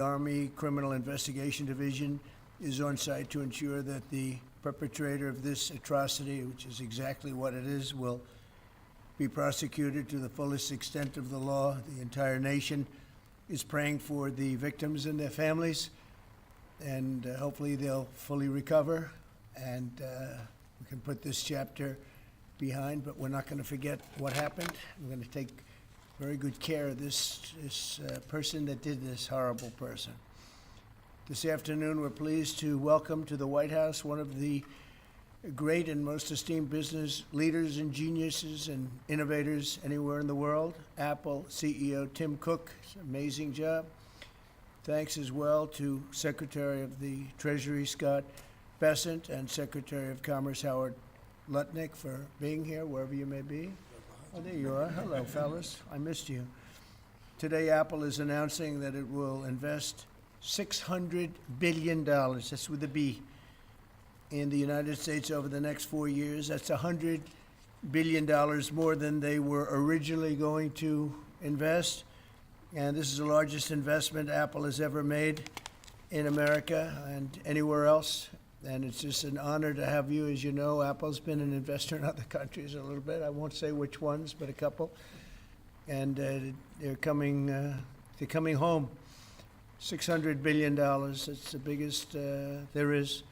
Army Criminal Investigation Division is on site to ensure that the perpetrator of this atrocity, which is exactly what it is, will be prosecuted to the fullest extent of the law. The entire nation is praying for the victims and their families, and hopefully they'll fully recover, and we can put this chapter behind, but we're not going to forget what happened. We're going to take very good care of this person that did this, horrible person. This afternoon, we're pleased to welcome to the White House one of the great and most esteemed business leaders and geniuses and innovators anywhere in the world, Apple CEO Tim Cook. It's an amazing job. Thanks as well to Secretary of the Treasury Scott Bessent and Secretary of Commerce Howard Lutnick for being here, wherever you may be. Oh, there you are. Hello, fellas. I missed you. Today, Apple is announcing that it will invest $600 billion, that's with a B, in the United States over the next 4 years. That's $100 billion more than they were originally going to invest. And this is the largest investment Apple has ever made in America and anywhere else. And it's just an honor to have you. As you know, Apple's been an investor in other countries a little bit. I won't say which ones, but a couple. And they're coming home. $600 billion, it's the biggest there is.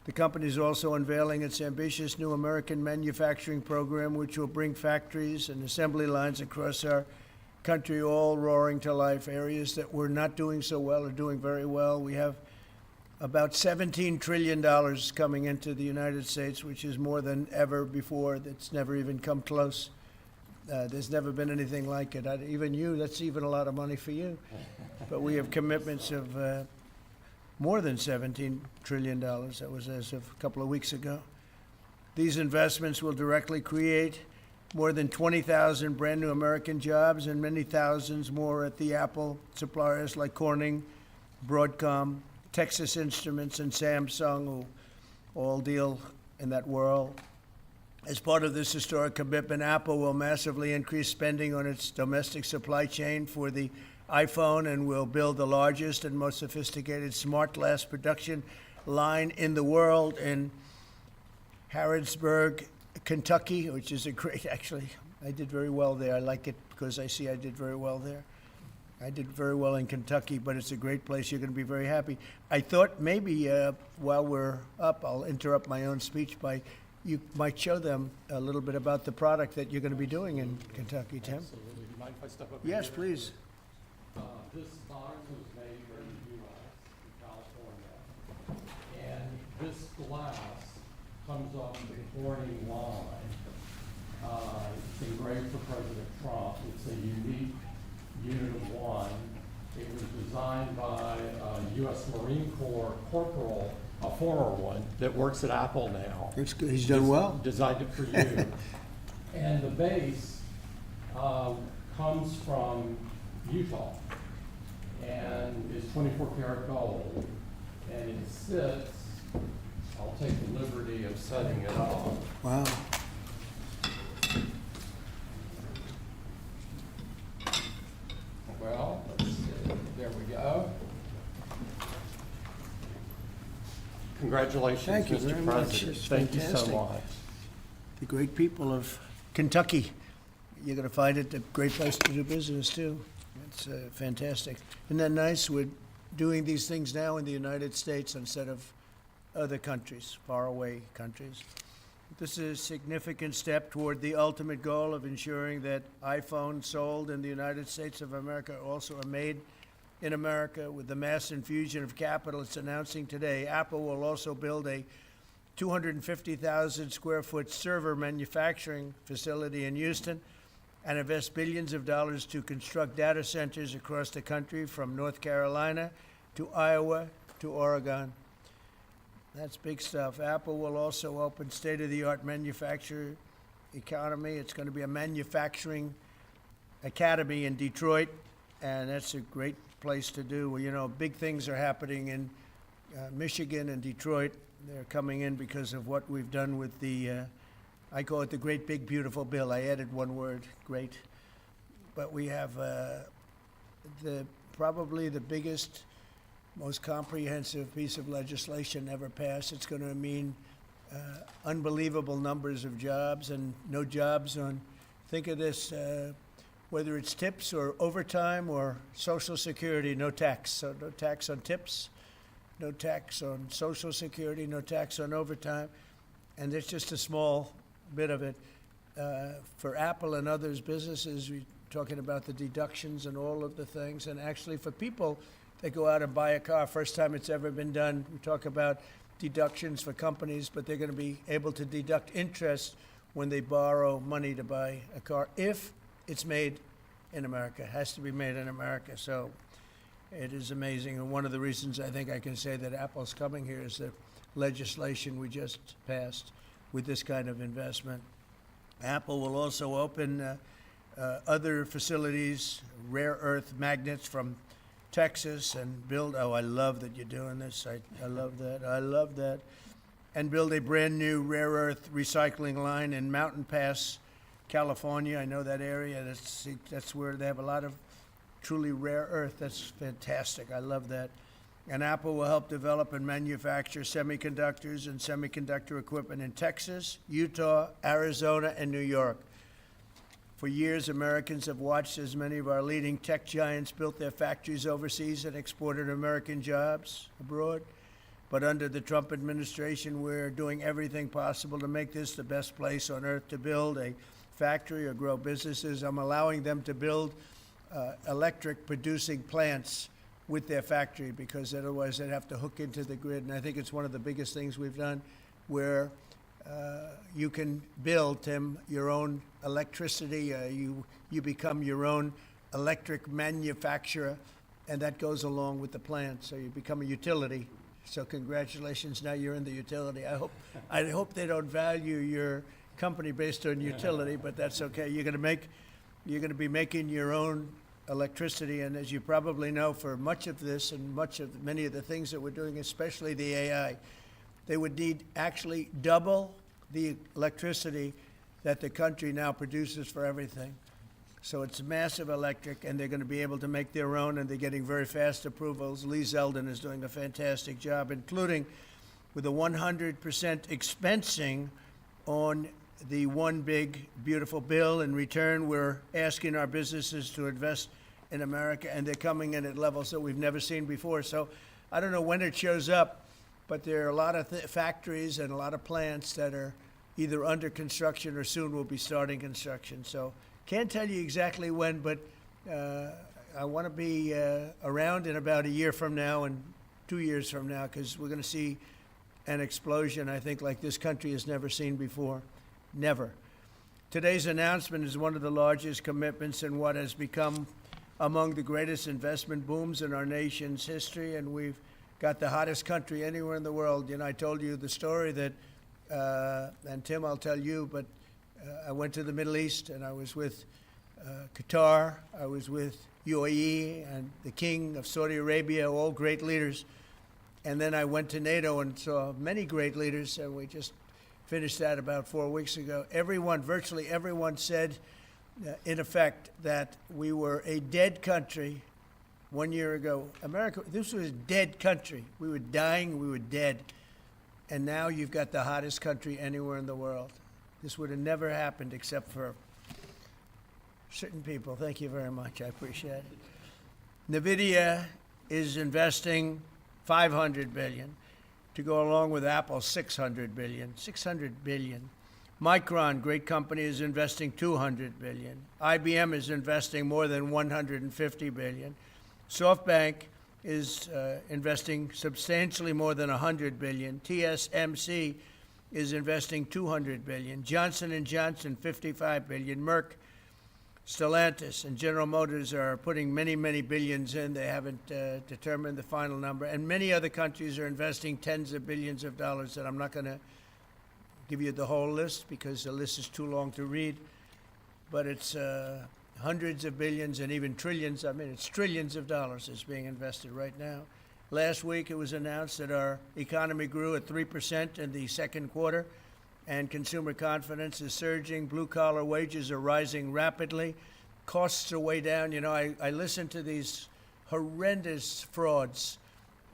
The company is also unveiling its ambitious new American manufacturing program, which will bring factories and assembly lines across our country, all roaring to life. Areas that were not doing so well are doing very well. We have about $17 trillion coming into the United States, which is more than ever before. That's never even come close. There's never been anything like it. Even you, that's even a lot of money for you. But we have commitments of more than $17 trillion. That was as of a couple of weeks ago. These investments will directly create more than 20,000 brand new American jobs and many thousands more at the Apple suppliers like Corning, Broadcom, Texas Instruments, and Samsung, who all deal in that world. As part of this historic commitment, Apple will massively increase spending on its domestic supply chain for the iPhone and will build the largest and most sophisticated smart glass production line in the world in Harrodsburg, Kentucky, which is a great, actually, I did very well there. I like it because I see I did very well there. I did very well in Kentucky, but it's a great place. You're going to be very happy. I thought maybe while we're up, I'll interrupt my own speech by you might show them a little bit about the product that you're going to be doing in Kentucky, Tim. Absolutely. Do you mind if I step up Yes, here? please. This box was made here in the U.S., in California. And this glass comes off the Corning line. It's engraved for President Trump. It's a unique unit of one. It was designed by a U.S. Marine Corps corporal, a former one, that works at Apple now. That's good. He's done well. Designed it for you. And the base comes from Utah and is 24 karat gold. And it sits, I'll take the liberty of setting it up. Wow. Well, let's see. There we go. Congratulations, Thank you Mr. very much. President. It's Thank you so fantastic. much. The great people of Kentucky. You're going to find it a great place to do business, too. It's fantastic. Isn't that nice? We're doing these things now in the United States instead of other countries, faraway countries. This is a significant step toward the ultimate goal of ensuring that iPhones sold in the United States of America also are made in America. With the mass infusion of capital it's announcing today, Apple will also build a 250,000 square foot server manufacturing facility in Houston and invest billions of dollars to construct data centers across the country from North Carolina to Iowa to Oregon. That's big stuff. Apple will also open state-of-the-art manufacturing economy. It's going to be a manufacturing academy in Detroit, and that's a great place to do. Well, you know, big things are happening in Michigan and Detroit. They're coming in because of what we've done with the, I call it the Great Big Beautiful Bill. I added one word, great. But we have probably the biggest most comprehensive piece of legislation ever passed. It's going to mean unbelievable numbers of jobs and no jobs on, think of this, whether it's tips or overtime or Social Security, no tax. So no tax on tips, no tax on Social Security, no tax on overtime. And there's just a small bit of it. For Apple and others businesses, we're talking about the deductions and all of the things. And actually for people that go out and buy a car, first time it's ever been done, we talk about deductions for companies, but they're going to be able to deduct interest when they borrow money to buy a car if it's made in America. It has to be made in America. So it is amazing. And one of the reasons I think I can say that Apple's coming here is the legislation we just passed with this kind of investment. Apple will also open other facilities, rare earth magnets from Texas, and build, oh, I love that you're doing this. I love that. I love that. And build a brand new rare earth recycling line in Mountain Pass, California. I know that area. That's where they have a lot of truly rare earth. That's fantastic. I love that. And Apple will help develop and manufacture semiconductors and semiconductor equipment in Texas, Utah, Arizona, and New York. For years, Americans have watched as many of our leading tech giants built their factories overseas and exported American jobs abroad. But under the Trump administration, we're doing everything possible to make this the best place on earth to build a factory or grow businesses. I'm allowing them to build electric producing plants with their factory, because otherwise they'd have to hook into the grid. And I think it's one of the biggest things we've done, where you can build, Tim, your own electricity. You become your own electric manufacturer, and that goes along with the plant. So you become a utility. So congratulations, now you're in the utility. I hope they don't value your company based on utility, but that's okay. You're going to be making your own electricity, and as you probably know, for much of this and many of the things that we're doing, especially the AI, they would need actually double the electricity that the country now produces for everything. So it's massive electric, and they're going to be able to make their own, and they're getting very fast approvals. Lee Zeldin is doing a fantastic job, including with a 100% expensing on the One Big Beautiful Bill. In return, we're asking our businesses to invest in America, and they're coming in at levels that we've never seen before. So I don't know when it shows up, but there are a lot of factories and a lot of plants that are either under construction or soon will be starting construction. So can't tell you exactly when, but I want to be around in about a year from now and 2 years from now, because we're going to see an explosion, I think, like this country has never seen before. Never. Today's announcement is one of the largest commitments in what has become among the greatest investment booms in our nation's history, and we've got the hottest country anywhere in the world. You know, I told you the story that, and Tim, I'll tell you, but I went to the Middle East, and I was with Qatar, I was with UAE, and the King of Saudi Arabia, all great leaders. And then I went to NATO and saw many great leaders, and we just finished that about 4 weeks ago. Everyone, virtually everyone, said, in effect, that we were a dead country 1 year ago. America, this was a dead country. We were dying, we were dead. And now you've got the hottest country anywhere in the world. This would have never happened except for certain people. Thank you very much. I appreciate it. NVIDIA is investing $500 billion to go along with Apple's $600 billion. $600 billion. Micron, great company, is investing $200 billion. IBM is investing more than $150 billion. SoftBank is investing substantially more than $100 billion. TSMC is investing $200 billion. Johnson & Johnson, $55 billion. Merck, Stellantis, and General Motors are putting many, many billions in. They haven't determined the final number. And many other countries are investing tens of billions of dollars, and I'm not going to give you the whole list because the list is too long to read. But it's hundreds of billions and even trillions. I mean, it's trillions of dollars that's being invested right now. Last week, it was announced that our economy grew at 3% in the second quarter, and consumer confidence is surging. Blue-collar wages are rising rapidly. Costs are way down. You know, I listen to these horrendous frauds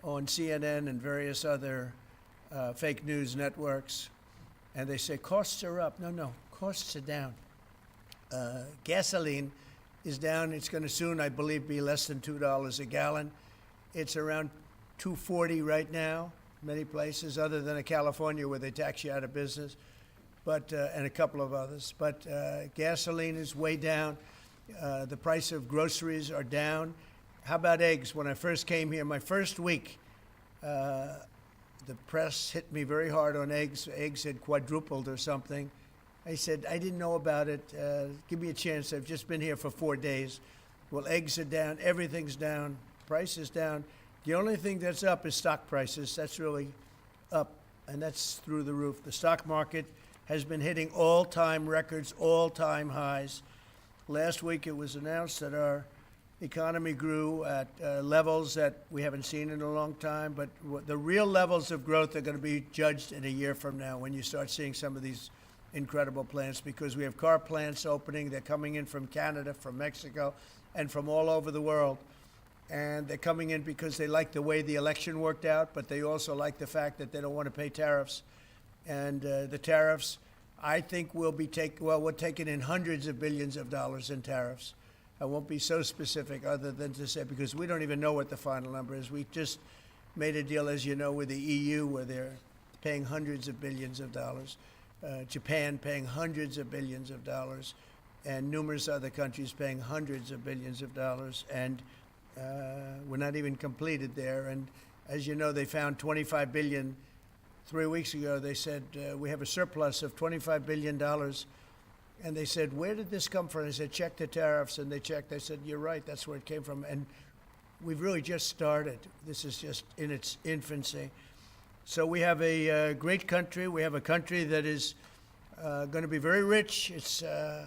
on CNN and various other fake news networks, and they say costs are up. No, costs are down. Gasoline is down. It's going to soon, I believe, be less than $2 a gallon. It's around $2.40 right now, many places, other than in California where they tax you out of business, but and a couple of others. But gasoline is way down. The price of groceries are down. How about eggs? When I first came here, my first week, the press hit me very hard on eggs. Eggs had quadrupled or something. I said, I didn't know about it. Give me a chance. I've just been here for 4 days. Well, eggs are down. Everything's down. Price is down. The only thing that's up is stock prices. That's really up, and that's through the roof. The stock market has been hitting all-time records, all-time highs. Last week it was announced that our economy grew at levels that we haven't seen in a long time, but the real levels of growth are going to be judged in a year from now when you start seeing some of these incredible plants, because we have car plants opening. They're coming in from Canada, from Mexico, and from all over the world. And they're coming in because they like the way the election worked out, but they also like the fact that they don't want to pay tariffs. And the tariffs, I think, will be we're taking in hundreds of billions of dollars in tariffs. I won't be so specific other than to say, because we don't even know what the final number is. We just made a deal, as you know, with the EU where they're paying hundreds of billions of dollars. Japan paying hundreds of billions of dollars, and numerous other countries paying hundreds of billions of dollars. And we're not even completed there. And as you know, they found $25 billion 3 weeks ago. They said, we have a surplus of $25 billion. And they said, where did this come from? I said, check the tariffs. And they checked. They said, you're right, that's where it came from. And we've really just started. This is just in its infancy. So we have a great country. We have a country that is going to be very rich. It's a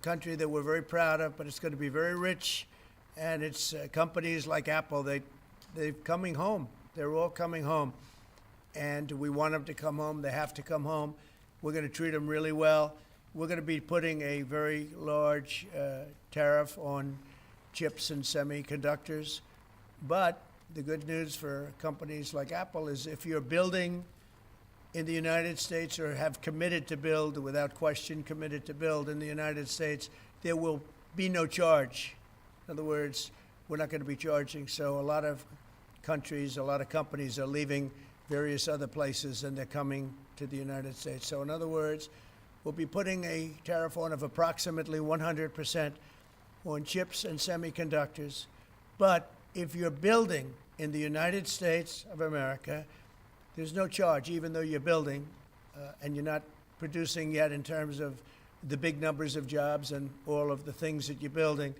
country that we're very proud of, but it's going to be very rich. And it's companies like Apple, they're coming home. They're all coming home. And we want them to come home. They have to come home. We're going to treat them really well. We're going to be putting a very large tariff on chips and semiconductors. But the good news for companies like Apple is if you're building in the United States or have committed to build, without question committed to build in the United States, there will be no charge. In other words, we're not going to be charging. So a lot of countries, a lot of companies are leaving various other places and they're coming to the United States. So in other words, we'll be putting a tariff on of approximately 100% on chips and semiconductors. But if you're building in the United States of America, there's no charge, even though you're building and you're not producing yet in terms of the big numbers of jobs and all of the things that you're building.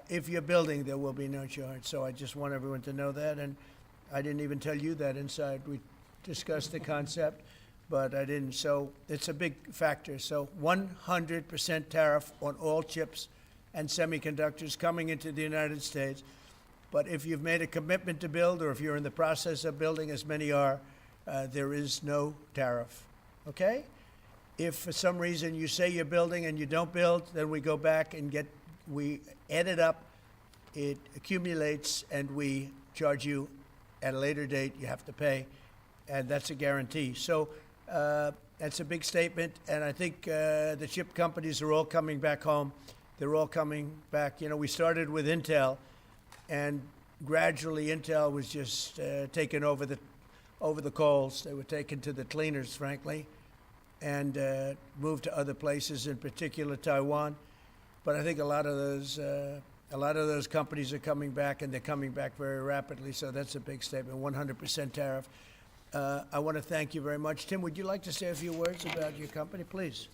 If you're building, there will be no charge. So I just want everyone to know that. And I didn't even tell you that inside. We discussed the concept, but I didn't. So it's a big factor. So 100% tariff on all chips and semiconductors coming into the United States. But if you've made a commitment to build, or if you're in the process of building, as many are, there is no tariff. Okay? If for some reason you say you're building and you don't build, then we go back and we add it up, it accumulates, and we charge you at a later date. You have to pay, and that's a guarantee. So that's a big statement, and I think the chip companies are all coming back home. They're all coming back. You know, we started with Intel, and gradually Intel was just taken over the coals. They were taken to the cleaners, frankly, and moved to other places, in particular Taiwan. But I think a lot of those companies are coming back, and they're coming back very rapidly. So that's a big statement. 100% tariff. I want to thank you very much. Tim, would you like to say a few words about your company, please?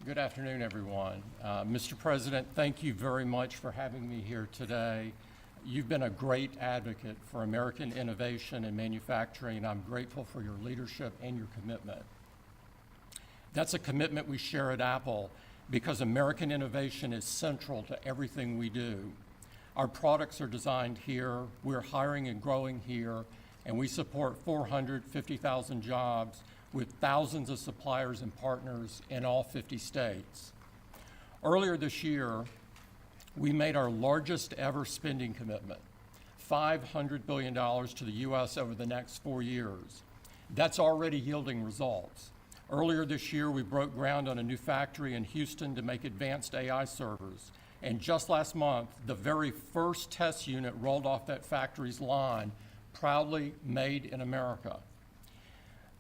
Good afternoon, everyone. Mr. President, thank you very much for having me here today. You've been a great advocate for American innovation and manufacturing. I'm grateful for your leadership and your commitment. That's a commitment we share at Apple because American innovation is central to everything we do. Our products are designed here, we're hiring and growing here, and we support 450,000 jobs with thousands of suppliers and partners in all 50 states. Earlier this year, we made our largest ever spending commitment, $500 billion to the U.S. over the next 4 years. That's already yielding results. Earlier this year, we broke ground on a new factory in Houston to make advanced AI servers. And just last month, the very first test unit rolled off that factory's line, proudly made in America.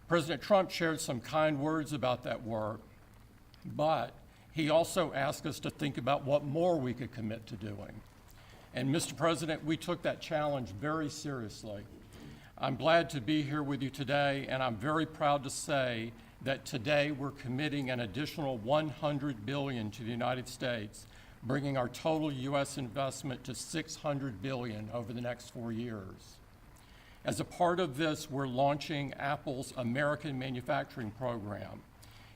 President Trump shared some kind words about that work, but he also asked us to think about what more we could commit to doing. And Mr. President, we took that challenge very seriously. I'm glad to be here with you today, and I'm very proud to say that today we're committing an additional $100 billion to the United States, bringing our total U.S. investment to $600 billion over the next 4 years. As a part of this, we're launching Apple's American Manufacturing Program.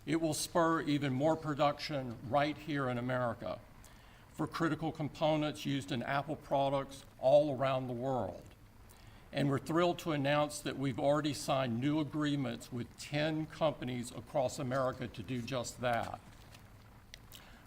It will spur even more production right here in America for critical components used in Apple products all around the world. And we're thrilled to announce that we've already signed new agreements with 10 companies across America to do just that.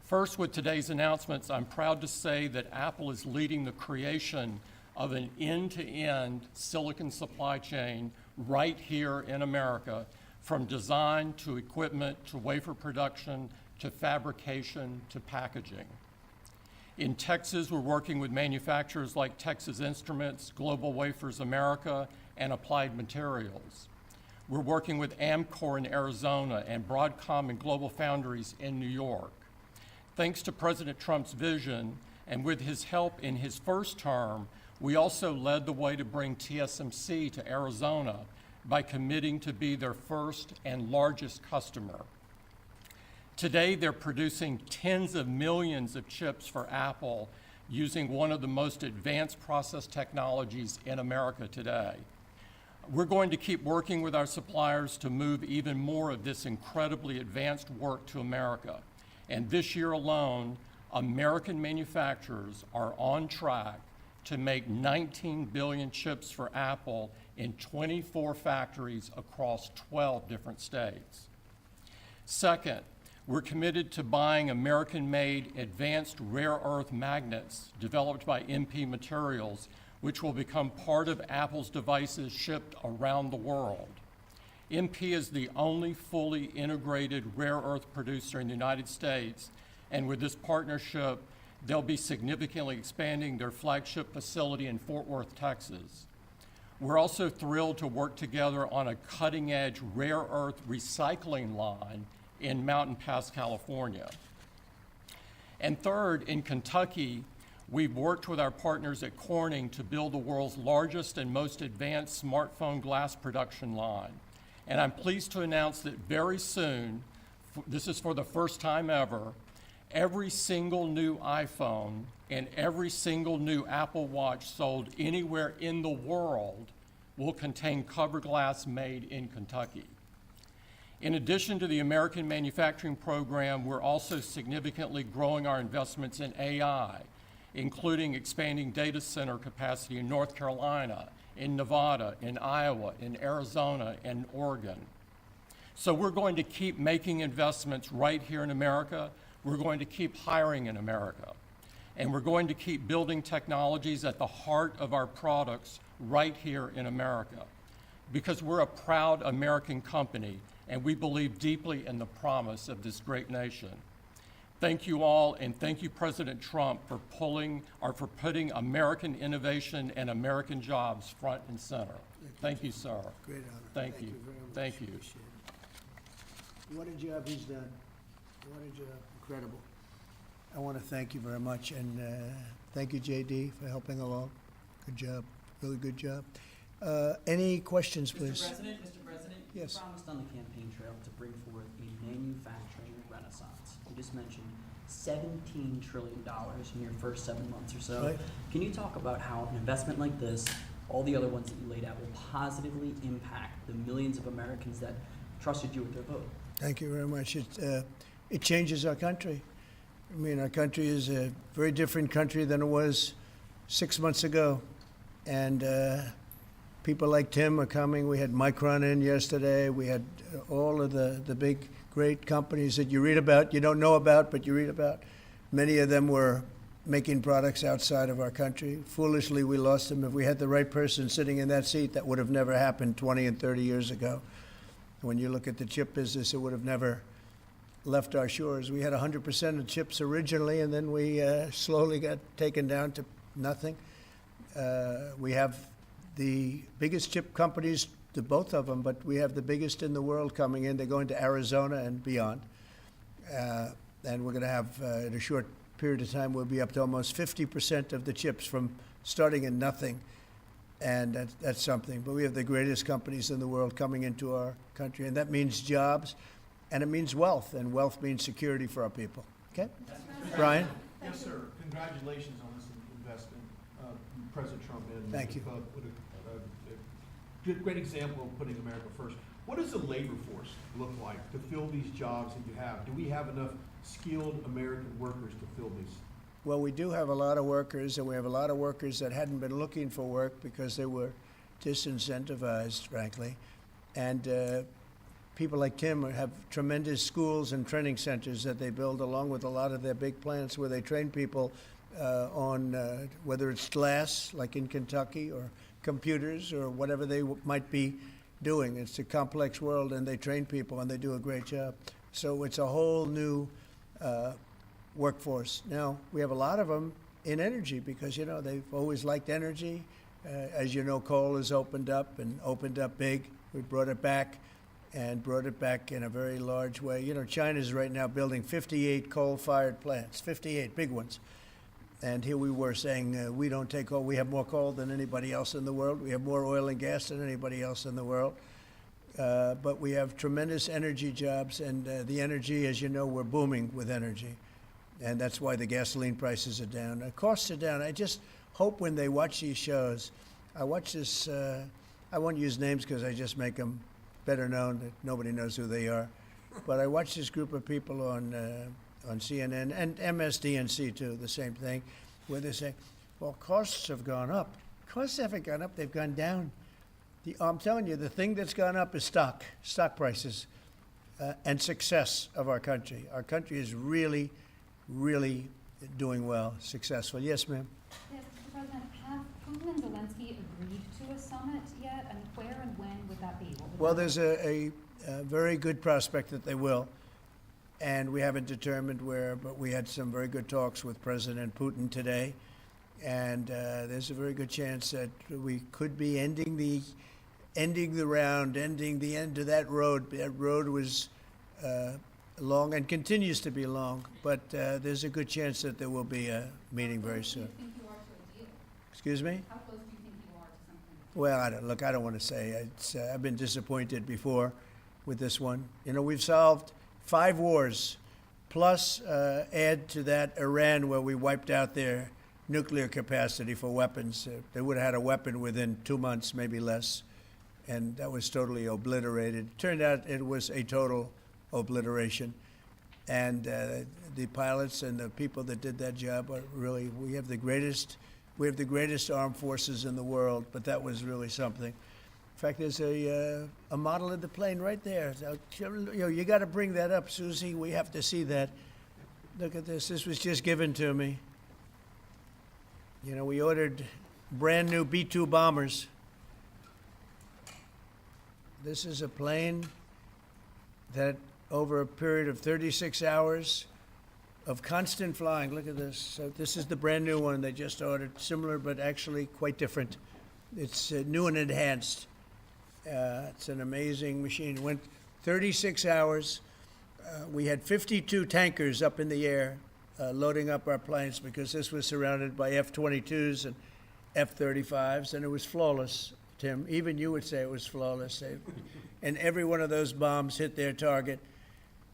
First, with today's announcements, I'm proud to say that Apple is leading the creation of an end-to-end silicon supply chain right here in America, from design to equipment to wafer production to fabrication to packaging. In Texas, we're working with manufacturers like Texas Instruments, Global Wafers America, and Applied Materials. We're working with Amcor in Arizona and Broadcom and Global Foundries in New York. Thanks to President Trump's vision, and with his help in his first term, we also led the way to bring TSMC to Arizona by committing to be their first and largest customer. Today, they're producing tens of millions of chips for Apple using one of the most advanced process technologies in America today. We're going to keep working with our suppliers to move even more of this incredibly advanced work to America. And this year alone, American manufacturers are on track to make 19 billion chips for Apple in 24 factories across 12 different states. Second, we're committed to buying American-made advanced rare earth magnets developed by MP Materials, which will become part of Apple's devices shipped around the world. MP is the only fully integrated rare earth producer in the United States, and with this partnership, they'll be significantly expanding their flagship facility in Fort Worth, Texas. We're also thrilled to work together on a cutting-edge rare earth recycling line in Mountain Pass, California. And third, in Kentucky, we've worked with our partners at Corning to build the world's largest and most advanced smartphone glass production line. And I'm pleased to announce that very soon, this is for the first time ever, every single new iPhone and every single new Apple Watch sold anywhere in the world will contain cover glass made in Kentucky. In addition to the American Manufacturing Program, we're also significantly growing our investments in AI, including expanding data center capacity in North Carolina, in Nevada, in Iowa, in Arizona, and Oregon. So we're going to keep making investments right here in America. We're going to keep hiring in America. And we're going to keep building technologies at the heart of our products right here in America. Because we're a proud American company, and we believe deeply in the promise of this great nation. Thank you all, and thank you, President Trump, for putting American innovation and American jobs front and center. Thank you, sir. Great honor. Thank you. Very much. Thank you. Appreciate it. What a job he's done. What a job. Incredible. I want to thank you very much, and thank you, JD, for helping along. Good job. Really good job. Any questions, please? Mr. President, Yes. you promised on the campaign trail to bring forth a manufacturing renaissance. You just mentioned $17 trillion in your first 7 months or so. Right. Can you talk about how an investment like this, all the other ones that you laid out, will positively impact the millions of Americans that trusted you with their vote? Thank you very much. It changes our country. I mean, our country is a very different country than it was 6 months ago. And people like Tim are coming. We had Micron in yesterday. We had all of the big, great companies that you read about, you don't know about, but you read about. Many of them were making products outside of our country. Foolishly, we lost them. If we had the right person sitting in that seat, that would have never happened 20 and 30 years ago. When you look at the chip business, it would have never left our shores. We had 100% of chips originally, and then we slowly got taken down to nothing. We have the biggest chip companies, the both of them, but we have the biggest in the world coming in. They're going to Arizona and beyond. And we're going to have, in a short period of time, we'll be up to almost 50% of the chips from starting in nothing. And that's something. But we have the greatest companies in the world coming into our country. And that means jobs, and it means wealth. And wealth means security for our people. Okay? Brian? Yes, sir. Congratulations on this investment, President Trump. Thank you. With a good, great example of putting America first. What does the labor force look like to fill these jobs that you have? Do we have enough skilled American workers to fill these? Well, we do have a lot of workers, and we have a lot of workers that hadn't been looking for work because they were disincentivized, frankly. And people like Tim have tremendous schools and training centers that they build along with a lot of their big plants where they train people on whether it's glass, like in Kentucky, or computers, or whatever they might be doing. It's a complex world, and they train people, and they do a great job. So it's a whole new workforce. Now, we have a lot of them in energy because, you know, they've always liked energy. As you know, coal has opened up and opened up big. We brought it back and brought it back in a very large way. You know, China's right now building 58 coal-fired plants, 58 big ones. And here we were saying we don't take coal. We have more coal than anybody else in the world. We have more oil and gas than anybody else in the world. But we have tremendous energy jobs, and the energy, as you know, we're booming with energy. And that's why the gasoline prices are down. The costs are down. I just hope when they watch these shows, I watch this, I won't use names because I just make them better known, that nobody knows who they are. But I watch this group of people on CNN and MSDNC too, the same thing, where they say, well, costs have gone up. Costs haven't gone up, they've gone down. I'm telling you, the thing that's gone up is stock prices, and success of our country. Our country is really, really doing well, successful. Yes, ma'am? Yes, Mr. President, have Putin and Zelensky agreed to a summit yet? And where and when would that be? Well, there's a very good prospect that they will. And we haven't determined where, but we had some very good talks with President Putin today. And there's a very good chance that we could be ending the round, ending the end of that road. That road was long and continues to be long, but there's a good chance that there will be a meeting very soon. How close do you think you are to a deal? Excuse me? How close do you think you are to something? Well, I don't want to say. I've been disappointed before with this one. You know, we've solved 5 wars, plus add to that Iran, where we wiped out their nuclear capacity for weapons. They would have had a weapon within 2 months, maybe less, and that was totally obliterated. Turned out it was a total obliteration, and the pilots and the people that did that job are really, we have the greatest armed forces in the world, but that was really something. In fact, there's a model of the plane right there. So, you know, you got to bring that up, Susie. We have to see that. Look at this. This was just given to me. You know, we ordered brand new B-2 bombers. This is a plane that over a period of 36 hours of constant flying, look at this. So this is the brand new one they just ordered, similar but actually quite different. It's new and enhanced. It's an amazing machine. It went 36 hours. We had 52 tankers up in the air loading up our planes because this was surrounded by F-22s and F-35s, and it was flawless, Tim. Even you would say it was flawless. And every one of those bombs hit their target.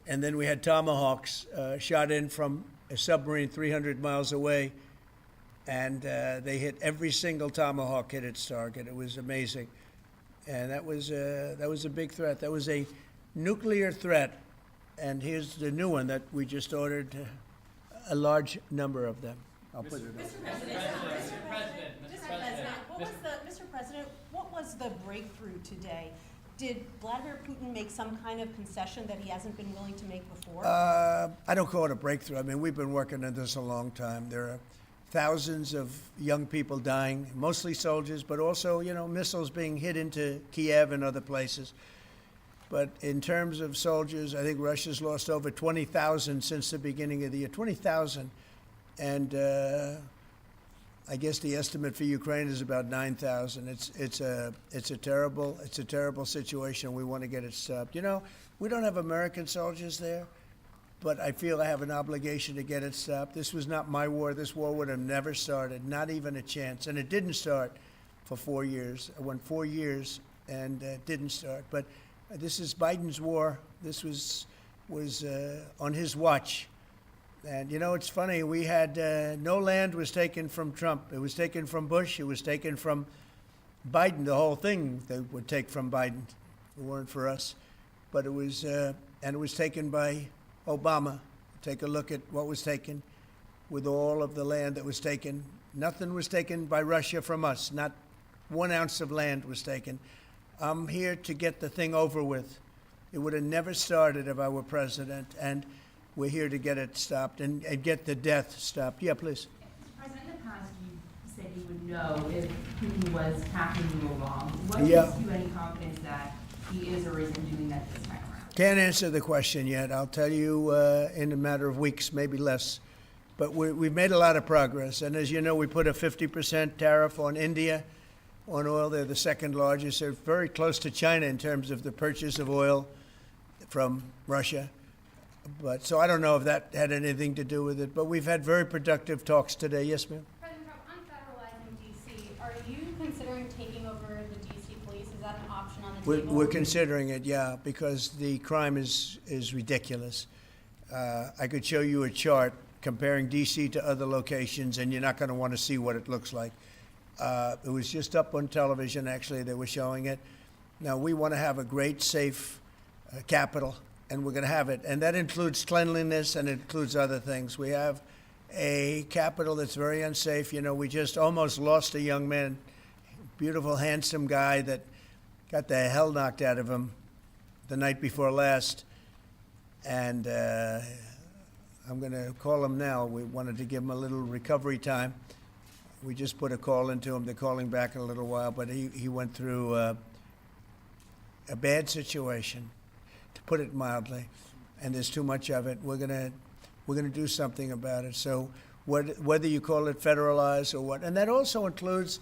And then we had Tomahawks shot in from a submarine 300 miles away, and they hit every single Tomahawk hit its target. It was amazing. And that was a big threat. That was a nuclear threat. And here's the new one that we just ordered, a large number of them. I'll put it up. Mr. President, what was the breakthrough today Did Vladimir Putin make some kind of concession that he hasn't been willing to make before? I don't call it a breakthrough. I mean, we've been working on this a long time. There are thousands of young people dying, mostly soldiers, but also, missiles being hit into Kiev and other places. But in terms of soldiers, I think Russia's lost over 20,000 since the beginning of the year. 20,000. And I guess the estimate for Ukraine is about 9,000. It's a terrible situation. We want to get it stopped. We don't have American soldiers there, but I feel I have an obligation to get it stopped. This was not my war. This war would have never started, not even a chance. And it didn't start for 4 years. It went 4 years and didn't start. But this is Biden's war. This was on his watch. And it's funny, we had no land was taken from Trump. It was taken from Bush. It was taken from Biden. The whole thing they would take from Biden. If it weren't for us. But it was taken by Obama. Take a look at what was taken with all of the land that was taken. Nothing was taken by Russia from us. Not 1 ounce of land was taken. I'm here to get the thing over with. It would have never started if I were president, and we're here to get it stopped and get the death stopped. Yeah, please. President, in the past, you said you would know if Putin was tackling you along. What Yeah. gives you any confidence that he is or isn't doing that this time around? Can't answer the question yet. I'll tell you in a matter of weeks, maybe less. But we've made a lot of progress. And as you know, we put a 50% tariff on India on oil. They're the second largest. They're very close to China in terms of the purchase of oil from Russia. But so I don't know if that had anything to do with it. But we've had very productive talks today. Yes, ma'am? President Trump, on federalizing D.C., are you considering taking over the D.C. police? Is that an option on the table? We're considering it, yeah, because the crime is ridiculous. I could show you a chart comparing D.C. to other locations, and you're not going to want to see what it looks like. It was just up on television, actually. They were showing it. Now, we want to have a great, safe capital, and we're going to have it. And that includes cleanliness, and it includes other things. We have a capital that's very unsafe. We just almost lost a young man, beautiful, handsome guy that got the hell knocked out of him the night before last. And I'm going to call him now. We wanted to give him a little recovery time. We just put a call into him. They're calling back in a little while, but he went through a bad situation, to put it mildly, and there's too much of it. We're gonna do something about it. So whether you call it federalized or what, and that also includes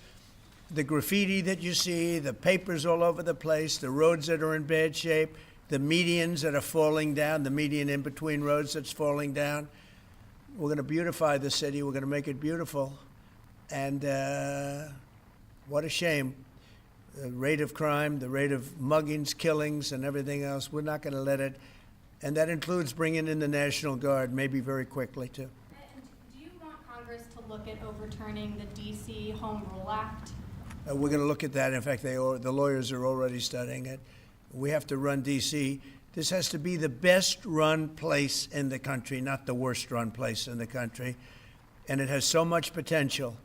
the graffiti that you see, the papers all over the place, the roads that are in bad shape, the medians that are falling down, the median in between roads that's falling down. We're going to beautify the city. We're going to make it beautiful. And what a shame. The rate of crime, the rate of muggings, killings, and everything else, we're not going to let it. And that includes bringing in the National Guard, maybe very quickly, too. And do you want Congress to look at overturning the D.C. Home Rule Act? We're going to look at that. In fact, the lawyers are already studying it. We have to run D.C. This has to be the best-run place in the country, not the worst-run place in the country. And it has so much potential.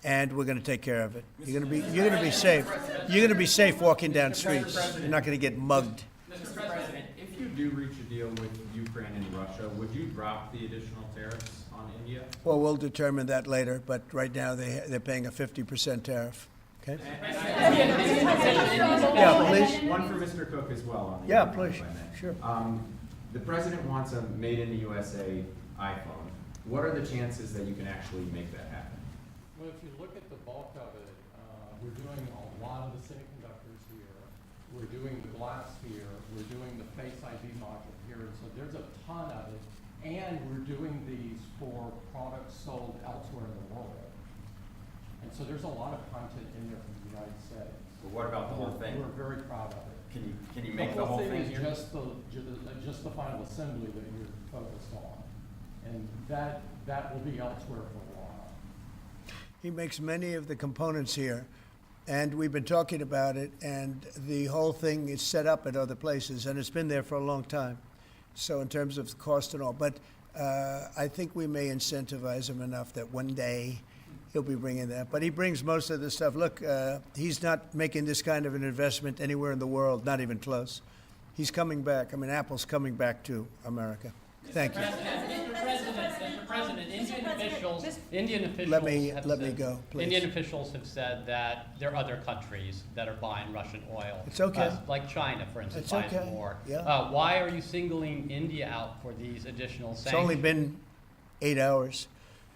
And we're going to take care of it. You're going to be safe. You're going to be safe walking down streets. You're not going to get mugged. Mr. President, if you do reach a deal with Ukraine and Russia, would you drop the additional tariffs on India? Well, we'll determine that later. But right now they're paying a 50% tariff. Okay. Yeah, please. One for Mr. Cook as well. On the Yeah, other one, please. if I may. Sure. The president wants a made in the USA iPhone. What are the chances that you can actually make that happen? Well, if you look at the bulk of it, we're doing a lot of the semiconductors here. We're doing the glass here. We're doing the Face ID module here. And so there's a ton of it. And we're doing these for products sold elsewhere in the world. And so there's a lot of content in there from the United States. But what about the whole thing? We're very proud of it. Can you make the whole thing is here? just the final assembly that you're focused on. And that will be elsewhere for a while. He makes many of the components here, and we've been talking about it, and the whole thing is set up at other places, and it's been there for a long time. So in terms of cost and all, but I think we may incentivize him enough that one day He'll be bringing that, but he brings most of the stuff. Look, he's not making this kind of an investment anywhere in the world, not even close. He's coming back. I mean, Apple's coming back to America. Thank you. Mr. President, Indian officials Let me have said- go, please. Indian officials have said that there are other countries that are buying Russian oil. It's okay. Like China, for instance, It's buys okay. more. Yeah. Why are you singling India out for these additional It's sanctions? only been 8 hours,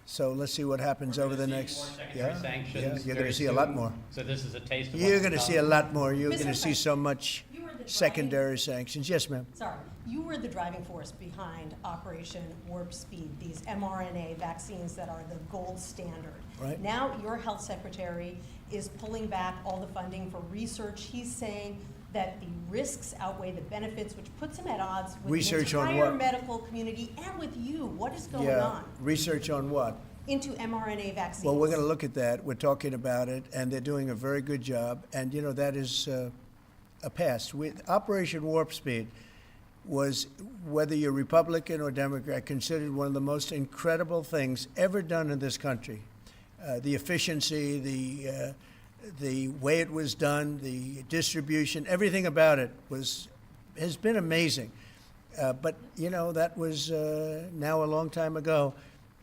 so let's see what happens We're over the gonna see next. more secondary sanctions You're very gonna see a lot soon. more. So this is a taste of You're what's gonna to see a come. lot more. You're Mr. gonna see Frank, so much you were the driving- secondary sanctions. Yes, ma'am. Sorry, you were the driving force behind Operation Warp Speed, these mRNA vaccines that are the gold standard. Right. Now, your health secretary is pulling back all the funding for research. He's saying that the risks outweigh the benefits, which puts him at odds with Research the on entire what? medical community and with you. What is going Yeah. on Research on what? into mRNA vaccines? Well, we're going to look at that. We're talking about it, and they're doing a very good job. And, you know, that is a pass. Operation Warp Speed was, whether you're Republican or Democrat, considered one of the most incredible things ever done in this country. The efficiency, the way it was done, the distribution, everything about it has been amazing. But, you know, that was now a long time ago,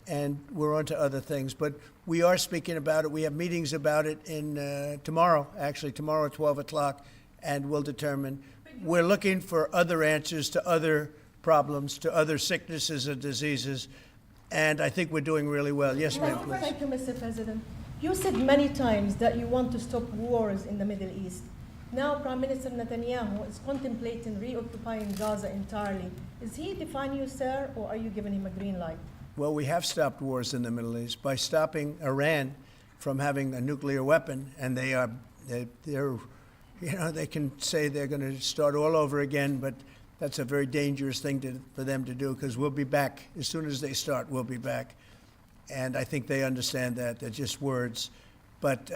and we're on to other things. But we are speaking about it. We have meetings about it tomorrow at 12 o'clock, and we'll determine. We're looking for other answers to other problems, to other sicknesses and diseases, and I think we're doing really well. Yes, ma'am, please. Thank you, Mr. President. You said many times that you want to stop wars in the Middle East. Now, Prime Minister Netanyahu is contemplating reoccupying Gaza entirely. Is he defying you, sir, or are you giving him a green light? Well, we have stopped wars in the Middle East by stopping Iran from having a nuclear weapon, and they're you know, they can say they're going to start all over again, but that's a very dangerous thing for them to do, because we'll be back. As soon as they start, we'll be back. And I think they understand that. They're just words. But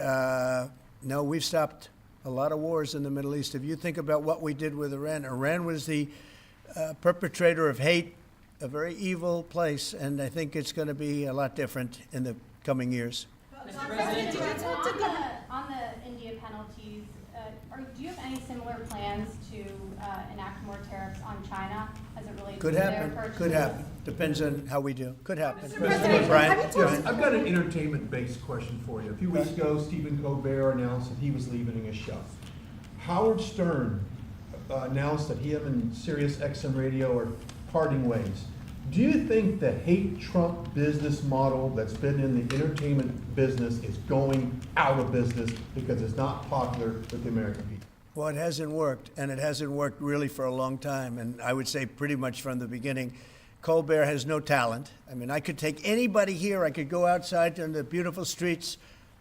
no, we've stopped a lot of wars in the Middle East. If you think about what we did with Iran, Iran was the perpetrator of hate, a very evil place, and I think it's going to be a lot different in the coming years. On the India penalties, do you have any similar plans to enact more tariffs on China as it relates Could to their happen, purchases? could happen. Depends on how we do. Could happen. President, Brian? have you Yes, I've got an entertainment-based question for you. A few weeks ago, Stephen Colbert announced that he was leaving his show. Howard Stern announced that he and Sirius XM Radio are parting ways. Do you think the hate Trump business model that's been in the entertainment business is going out of business because it's not popular with the American people? Well, it hasn't worked, and it hasn't worked really for a long time, and I would say pretty much from the beginning. Colbert has no talent. I mean, I could take anybody here, I could go outside on the beautiful streets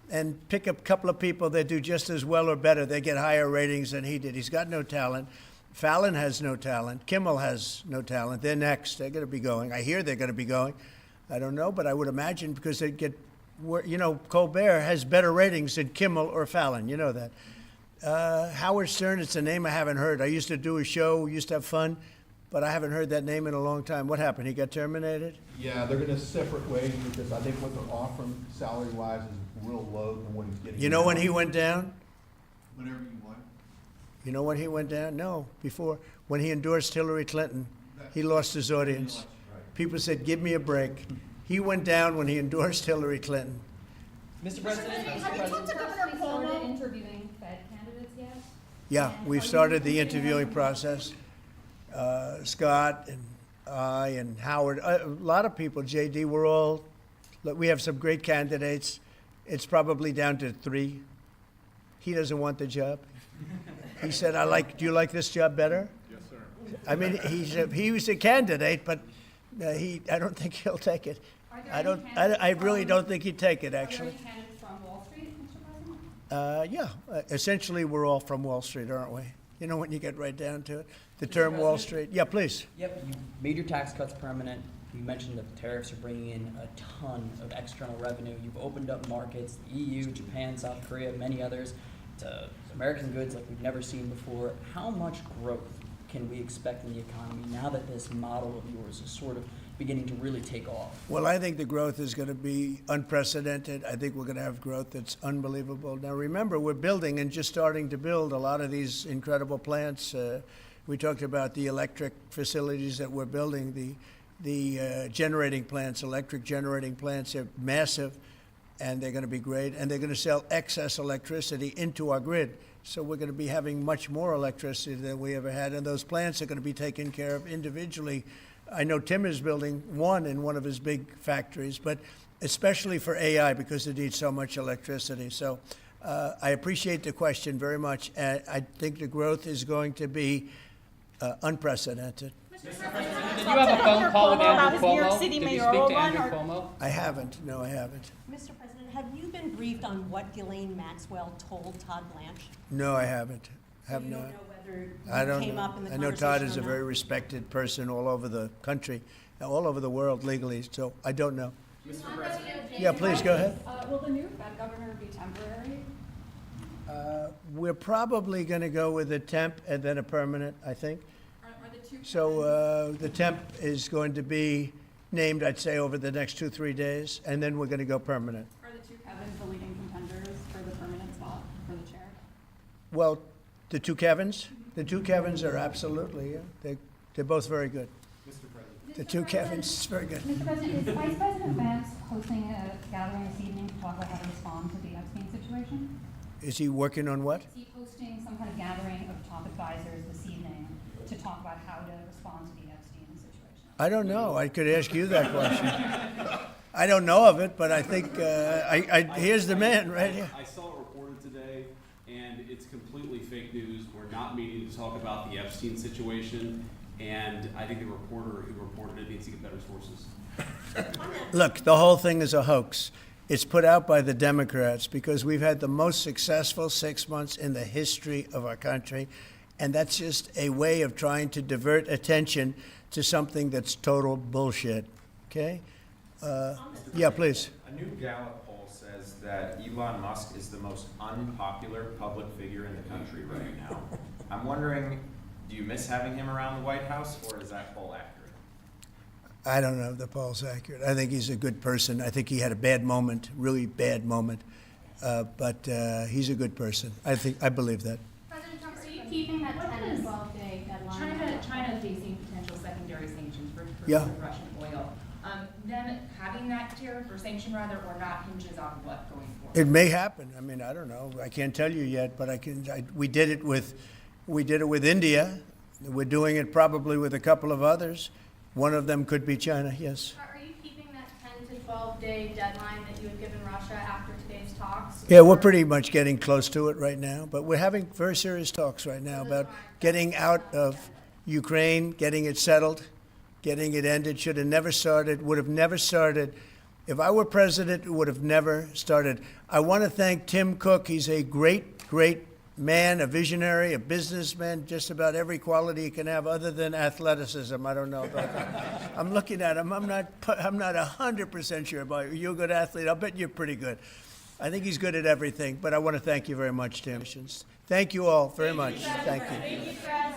and pick up a couple of people that do just as well or better. They get higher ratings than he did. He's got no talent. Fallon has no talent. Kimmel has no talent. They're next. They're going to be going. I hear they're going to be going. I don't know, but I would imagine because they get, you know, Colbert has better ratings than Kimmel or Fallon. You know that. Howard Stern, it's a name I haven't heard. I used to do a show, used to have fun, but I haven't heard that name in a long time. What happened? He got terminated? Yeah, they're gonna separate ways because I think what they're offering salary-wise is real low than what he's getting. You know when he went down? Whenever you want. You know when he went down? No, before. When he endorsed Hillary Clinton, he lost his audience. People said, give me a break. He went down when he endorsed Hillary Clinton. Mr. President, Have you talked to Governor Cuomo? Started interviewing Fed candidates yet? Yeah, And we've are you started the considering interviewing having process. Scott and I and Howard, a lot of people, JD, we have some great candidates. It's probably down to 3. He doesn't want the job. He said, do you like this job better? Yes, sir. I mean, he was a candidate, but I don't think he'll take it. Are there any candidates I really from- don't think he'd take it, Are there actually. any candidates from Wall Street, Mr. President? Yeah, essentially, we're all from Wall Street, aren't we? You know, when you get right down to it. The term Wall Street. Yeah, please. Yep, you made your tax cuts permanent. You mentioned that the tariffs are bringing in a ton of external revenue. You've opened up markets, the EU, Japan, South Korea, many others, to American goods like we've never seen before. How much growth can we expect in the economy now that this model of yours has sort of beginning to really take off? Well, I think the growth is going to be unprecedented. I think we're going to have growth that's unbelievable. Now, remember, we're building and just starting to build a lot of these incredible plants. We talked about the electric facilities that we're building, the generating plants, electric generating plants. They're massive, and they're going to be great. And they're going to sell excess electricity into our grid. So we're going to be having much more electricity than we ever had. And those plants are going to be taken care of individually. I know Tim is building one in one of his big factories, but especially for AI because it needs so much electricity. So I appreciate the question very much. And I think the growth is going to be unprecedented. Did you have a phone call with Andrew Cuomo? Did you speak to Andrew Cuomo? I haven't. No, I haven't. Mr. President, have you been briefed on what Ghislaine Maxwell told Todd Blanche? No, I haven't. So Have you not. don't know whether I you don't came know. up in the I know conversation Todd is or a not? very respected person all over the country, all over the world legally, so I don't know. Mr. President, Yeah, please, go ahead. Will the new Fed governor be temporary? We're probably going to go with a temp and then a permanent, I think. Are the two So the temp is going to be named, I'd say, over the next 2-3 days, and then we're going to go permanent. Are the two Kevins the leading contenders for the permanent spot for the chair? Well, the two Kevins? The two Kevins are absolutely, yeah, they're both very good. Mr. President. The two Kevins, very good. Mr. President, is Vice President Vance hosting a gathering this evening to talk about how to respond to the Epstein situation? Is he working on what? Is he hosting some kind of gathering of top advisors this evening to talk about how to respond to the Epstein situation? I don't know. I could ask you that question. I don't know of it, but I think, here's the man right here. I saw it reported today, and it's completely fake news. We're not meeting to talk about the Epstein situation, and I think the reporter who reported it needs to get better sources. Look, the whole thing is a hoax. It's put out by the Democrats because we've had the most successful 6 months in the history of our country, and that's just a way of trying to divert attention to something that's total bullshit. Okay? Yeah, please. A new Gallup poll says that Elon Musk is the most unpopular public figure in the country right now. I'm wondering, do you miss having him around the White House, or is that poll accurate? I don't know if the poll's accurate. I think he's a good person. I think he had a bad moment, really bad moment, but he's a good person. I believe that. President Trump, are you keeping that 10 to 12 day deadline? China facing potential secondary sanctions for Yeah. Russian oil. Them having that tariff or sanction rather, or not, hinges on what going forward? It may happen. I mean, I don't know. I can't tell you yet, but we did it with India. We're doing it probably with a couple of others. One of them could be China. Yes. Are you keeping that 10 to 12 day deadline that you had given Russia after today's talks? Yeah, we're pretty much getting close to it right now, but we're having very serious talks right now about getting out of Ukraine, getting it settled, getting it ended. Should have never started, would have never started. If I were president, it would have never started. I want to thank Tim Cook. He's a great, great man, a visionary, a businessman, just about every quality he can have other than athleticism. I don't know about that. I'm looking at him. I'm not 100% sure about you. You're a good athlete. I'll bet you're pretty good. I think he's good at everything, but I want to thank you very much, Tim. Thank you all very much. Thank you. Thank you, Fred.